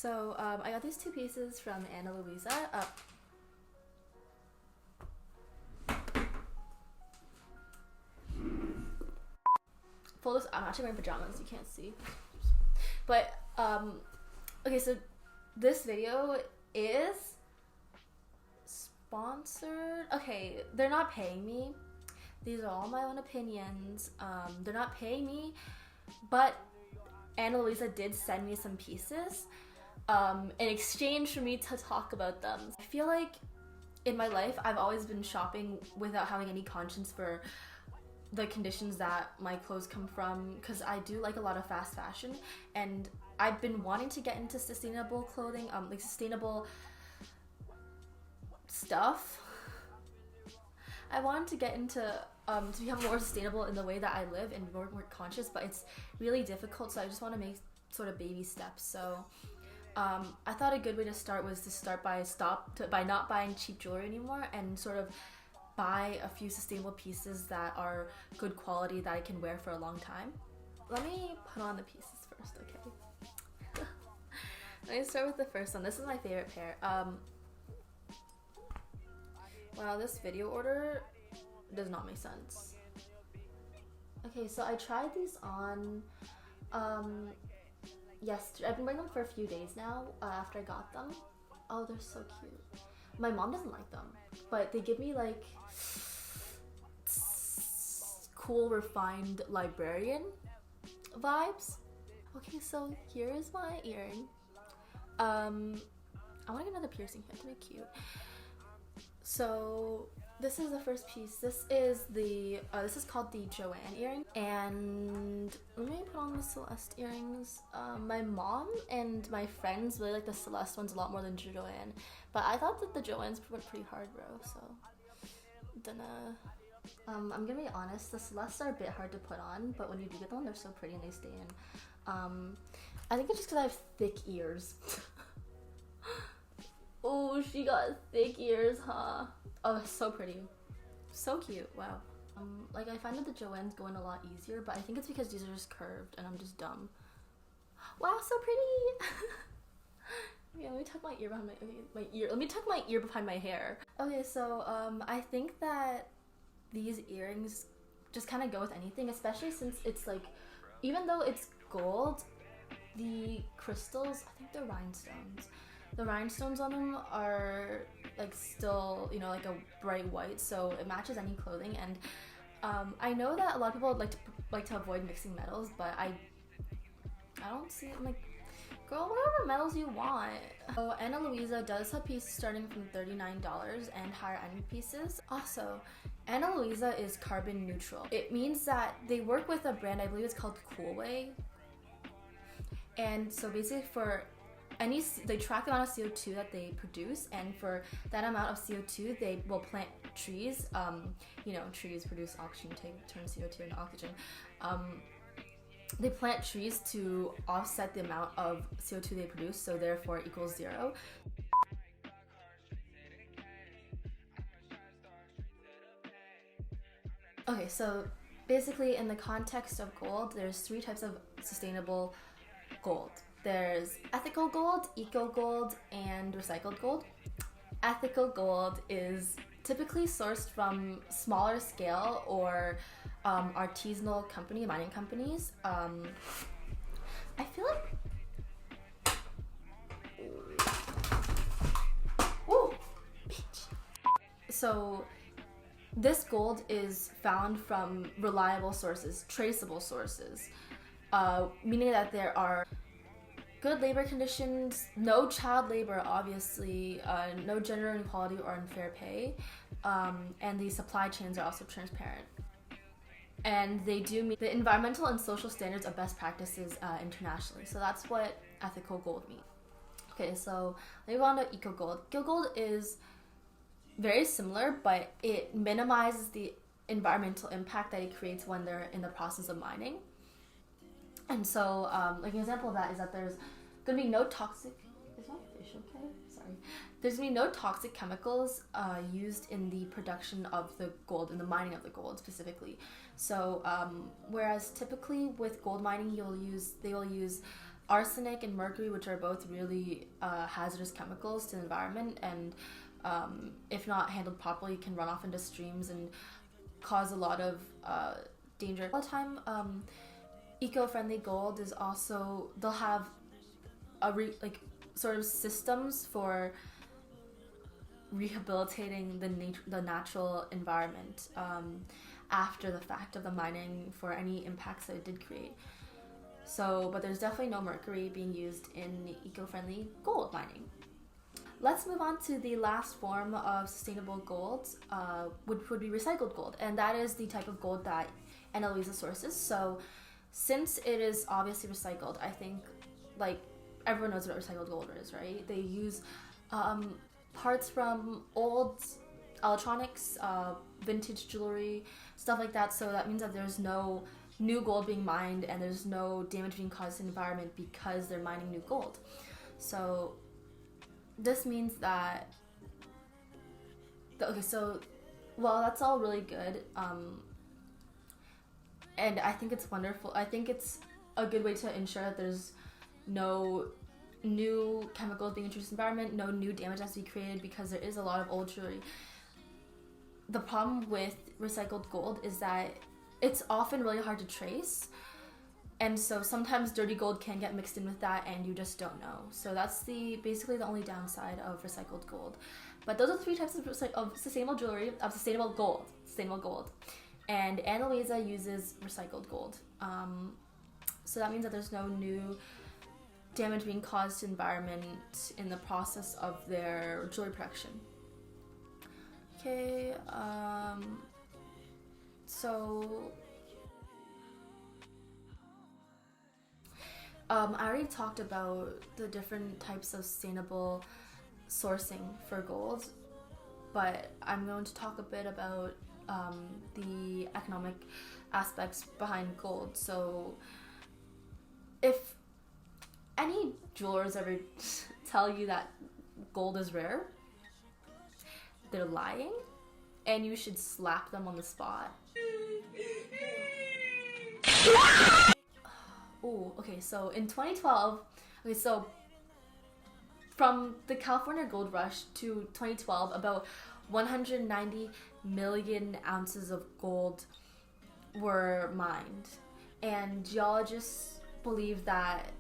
So I got these two pieces from Luisa. Full disclosure, I'm actually wearing pajamas, you can't see. But okay, so this video is sponsored. Okay, they're not paying me. These are all my own opinions. They're not paying me, but Luisa did send me some pieces in exchange for me to talk about them. I feel like in my life I've always been shopping without having any conscience for the conditions that my clothes come from, because I do like a lot of fast fashion, and I've been wanting to get into sustainable clothing, like sustainable stuff. I wanted to get into to become more sustainable in the way that I live and more conscious, but it's really difficult, so I just want to make sort of baby steps. So I thought a good way to start was to start by not buying cheap jewelry anymore, and sort of buy a few sustainable pieces that are good quality that I can wear for a long time. Let me put on the pieces first, okay? Let me start with the first one. This is my favorite pair. Wow, this video order does not make sense. Okay, so I tried these on yesterday. I've been wearing them for a few days now after I got them. Oh, they're so cute. My mom doesn't like them, but they give me like cool, refined librarian vibes. Okay, so here is my earring. I want to get another piercing here to make cute. So this is the first piece. This is the this is called the Joanne earring, and let me put on the Celeste earrings. My mom and my friends really like the Celeste ones a lot more than Joanne, but I thought that the Joannes went pretty hard, bro. So I'm gonna be honest, the Celestes are a bit hard to put on, but when you do get them, they're so pretty and they stay in. I think it's just because I have thick ears. Oh, she got thick ears, huh? Oh, so pretty. So cute, wow. Like, I find that the Joannes go in a lot easier, but I think it's because these are just curved and I'm just dumb. Wow, so pretty! Yeah, let me tuck my ear behind my ear. Let me tuck my ear behind my hair. Okay, so I think that these earrings just kind of go with anything, especially since it's like, even though it's gold, the crystals, I think they're rhinestones. The rhinestones on them are like still, you know, like a bright white, so it matches any clothing. And I know that a lot of people like to avoid mixing metals, but I don't see it. I'm like, girl, whatever metals you want. So Luisa does have pieces starting from $39 and higher end pieces. Also, Luisa is carbon neutral. It means that they work with a brand, I believe it's called Coolway. And so basically they track the amount of CO2 that they produce, and for that amount of CO2 they will plant trees. You know, trees produce oxygen, turn CO2 into oxygen. They plant trees to offset the amount of CO2 they produce, so therefore it equals zero. Okay, so basically in the context of gold, there's three types of sustainable gold. There's ethical gold, eco gold, and recycled gold. Ethical gold is typically sourced from smaller scale or artisanal mining companies. I feel like, ooh, bitch. So this gold is found from reliable sources, traceable sources, meaning that there are good labor conditions, no child labor, obviously, no gender inequality or unfair pay, and the supply chains are also transparent. And they do meet the environmental and social standards of best practices internationally. So that's what ethical gold means. Okay, so let me go on to eco gold. Eco gold is very similar, but it minimizes the environmental impact that it creates when they're in the process of mining. And so, like an example of that is that there's gonna be no toxic. Is my fish okay? Sorry. There's gonna be no toxic chemicals used in the production of the gold, in the mining of the gold specifically. So, whereas typically with gold mining, they will use arsenic and mercury, which are both really hazardous chemicals to the environment, and if not handled properly, can run off into streams and cause a lot of danger. All the time, eco-friendly gold is also, they'll have like sort of systems for rehabilitating the natural environment after the fact of the mining for any impacts that it did create. So, but there's definitely no mercury being used in eco-friendly gold mining. Let's move on to the last form of sustainable gold, which would be recycled gold, and that is the type of gold that Luisa sources. So, since it is obviously recycled, I think like everyone knows what recycled gold is, right? They use parts from old electronics, vintage jewelry, stuff like that. So that means that there's no new gold being mined and there's no damage being caused to the environment because they're mining new gold. So this means that okay, so well, that's all really good, and I think it's wonderful. I think it's a good way to ensure that there's no new chemicals being introduced in the environment, no new damage has to be created, because there is a lot of old jewelry. The problem with recycled gold is that it's often really hard to trace, and so sometimes dirty gold can get mixed in with that and you just don't know. So that's basically the only downside of recycled gold. But those are the three types of sustainable jewelry, of sustainable gold. And Luisa uses recycled gold. So that means that there's no new damage being caused to the environment in the process of their jewelry production. Okay, so I already talked about the different types of sustainable sourcing for gold, but I'm going to talk a bit about the economic aspects behind gold. So if any jewelers ever tell you that gold is rare, they're lying, and you should slap them on the spot. Oh, okay, so in 2012, so from the California gold rush to 2012, about 190 million ounces of gold were mined, and geologists believe that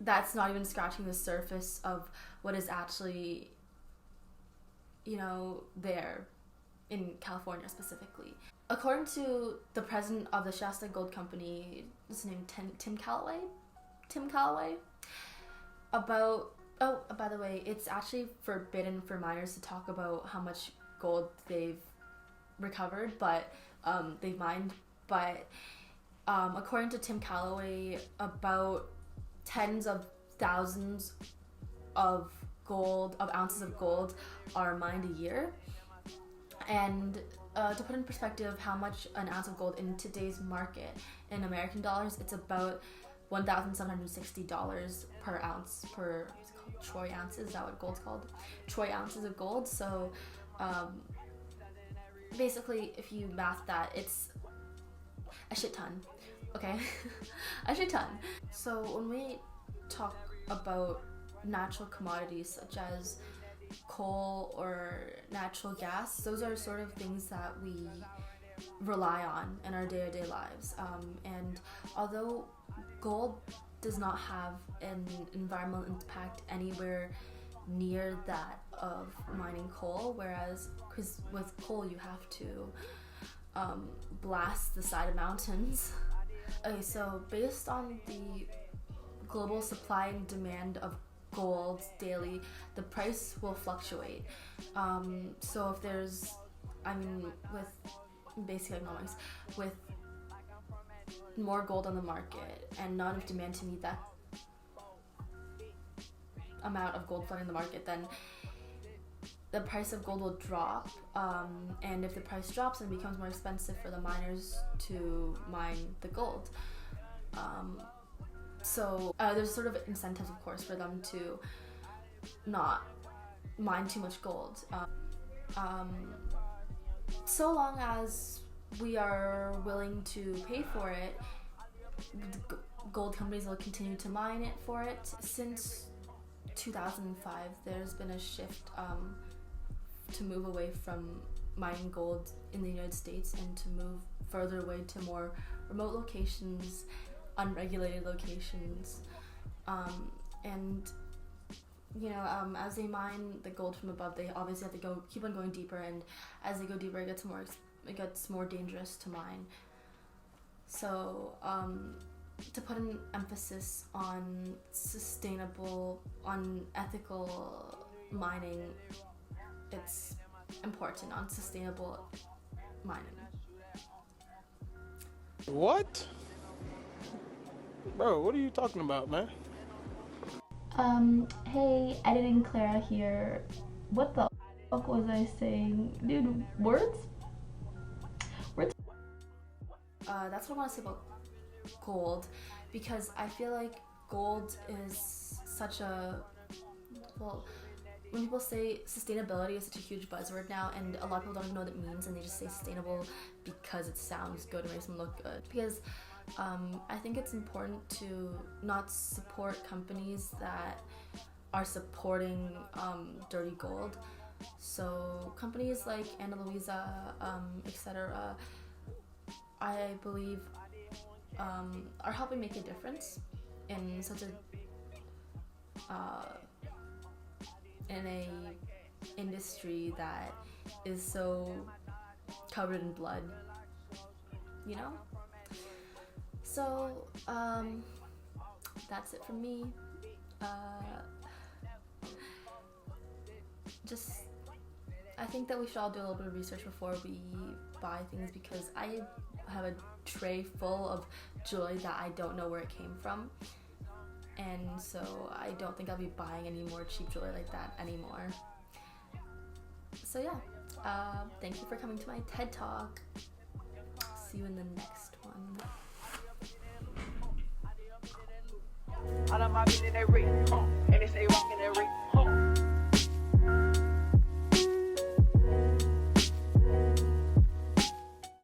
that's not even scratching the surface of what is actually, there in California specifically. According to the president of the Shasta Gold Company, his name Tim Calloway, by the way, it's actually forbidden for miners to talk about how much gold they've recovered, but they've mined. But according to Tim Calloway, about tens of thousands of ounces of gold are mined a year. And to put in perspective how much an ounce of gold in today's market in American dollars, it's about $1,760 per ounce, per troy ounces. Is that what gold's called? Troy ounces of gold. So basically, if you math that, it's a shit ton. Okay, a shit ton. So when we talk about natural commodities such as coal or natural gas, those are sort of things that we rely on in our day-to-day lives. And although gold does not have an environmental impact anywhere near that of mining coal, whereas because with coal you have to blast the side of mountains. Okay, so based on the global supply and demand of gold daily, the price will fluctuate. So if there's, with basic economics, with more gold on the market and not enough demand to meet that amount of gold flooding the market, then the price of gold will drop, and if the price drops, then it becomes more expensive for the miners to mine the gold. So there's sort of incentives, of course, for them to not mine too much gold. So long as we are willing to pay for it, gold companies will continue to mine it for it. Since 2005, there's been a shift to move away from mining gold in the United States and to move further away to more remote locations, unregulated locations, and you know, as they mine the gold from above, they obviously have to keep on going deeper, and as they go deeper, it gets more dangerous to mine. So to put an emphasis on ethical mining, it's important on sustainable mining. What? Bro, what are you talking about, man? Hey, editing Clara here. What the fuck was I saying? Dude, words? That's what I want to say about gold, because I feel like gold is such a, well, when people say sustainability is such a huge buzzword now, and a lot of people don't even know what it means, and they just say sustainable because it sounds good and makes them look good. Because I think it's important to not support companies that are supporting dirty gold. So companies like Luisa, etc., I believe are helping make a difference in such a industry that is so covered in blood, you know? So that's it from me. I think that we should all do a little bit of research before we buy things, because I have a tray full of jewelry that I don't know where it came from, and so I don't think I'll be buying any more cheap jewelry like that anymore. So yeah, thank you for coming to my TED Talk. See you in the next one. All of my bitches they rich, and they say